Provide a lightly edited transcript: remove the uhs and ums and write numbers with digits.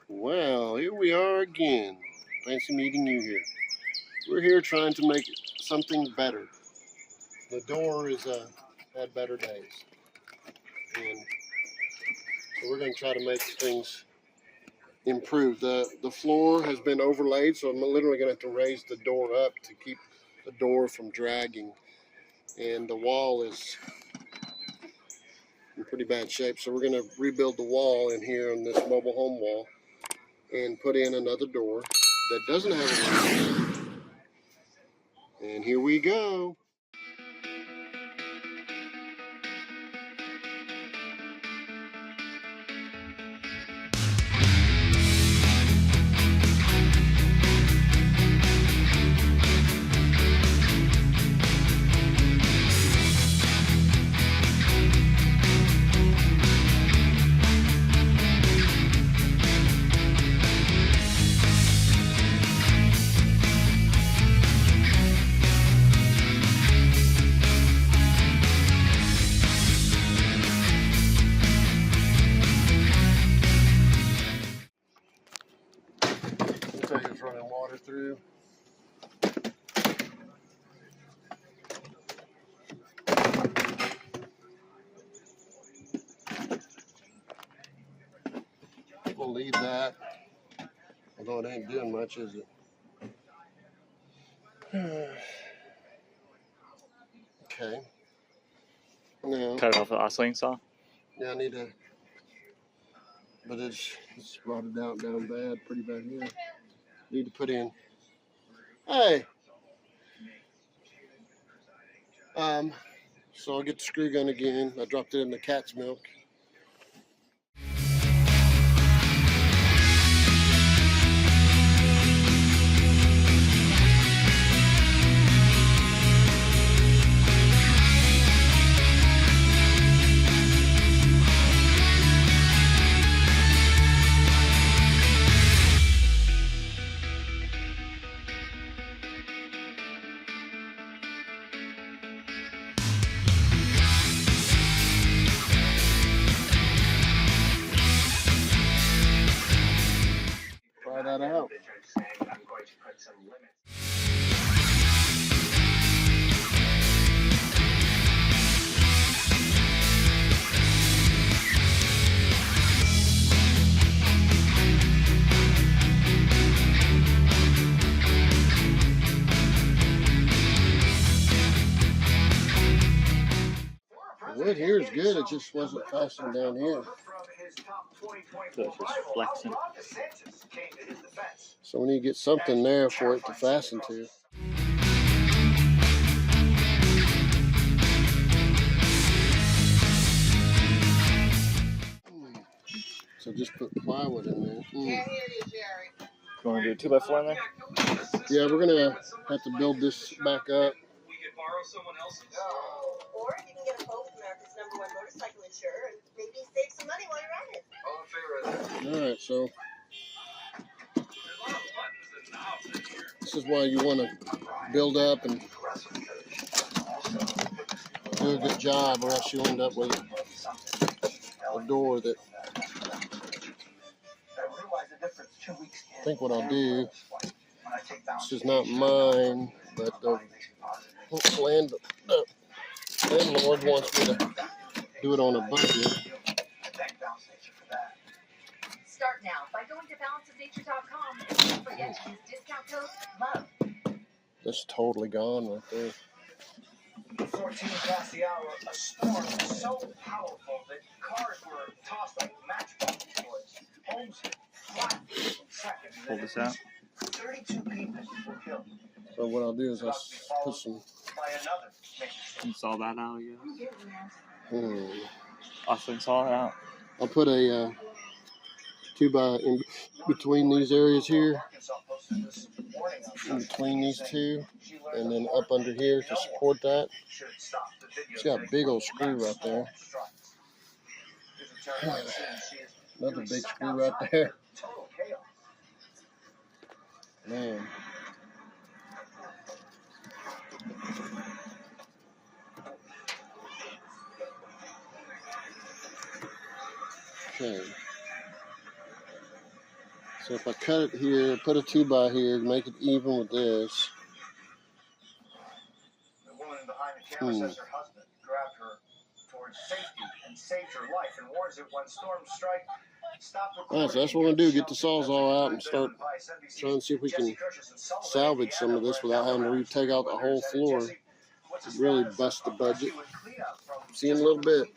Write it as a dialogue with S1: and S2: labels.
S1: Well, here we are again. Fancy meeting you here. We're here trying to make something better. The door is had better days, and so we're going to try to make things improve. The floor has been overlaid, so I'm literally going to have to raise the door up to keep the door from dragging. And the wall is in pretty bad shape, so we're going to rebuild the wall in here on this mobile home wall and put in another door that doesn't have a window. And here we go. It's running water through. We'll leave that, although it ain't doing much, is it? Okay. Now,
S2: cut it off with the oscillating saw.
S1: yeah, I need to, but it's rotted out down bad, pretty bad here. Need to put in. Hey. So I'll get the screw gun again. I dropped it in the cat's milk. Try that out. The wood here is good, it just wasn't fastened down here.
S2: So it's just flexing.
S1: So we need to get something there for it to fasten to. So just put plywood in there.
S2: You want to do a 2x4 in there?
S1: Yeah, we're gonna have to build this back up.
S3: Or you can get a quote from America's #1 motorcycle insurer and maybe save some money while you're at it.
S1: All right, so this is why you want to build up and do a good job, or else you'll end up with a door that. I think what I'll do. This is not mine, but the landlord wants me to do it on a budget.
S4: Start now by going to balanceofnature.com and don't forget to use discount code LOVE.
S1: That's totally gone right there.
S5: 14 past the hour, a storm so powerful that cars were tossed like matchbox toys. Homes hit flat in seconds.
S2: Pull this out.
S5: 32 people were killed.
S1: So what I'll do is I'll put some.
S5: By another major storm.
S2: Install that out, yeah.
S1: Oscillating
S2: saw it out.
S1: I'll put a 2x in between these areas here, in between these two, and then up under here to support that. It's got a big old screw right there. Another big screw right there. Man. Okay. So if I cut it here, put a 2x here, make it even with this.
S5: The woman behind the camera says her husband grabbed her towards safety and saved her life and warns that when storms strike, stop recording.
S1: Alright, so that's what we're going to do. Get the Sawzall out and start trying to see if we can salvage some of this without having to retake out the whole floor. Really bust the budget. See you in a little bit.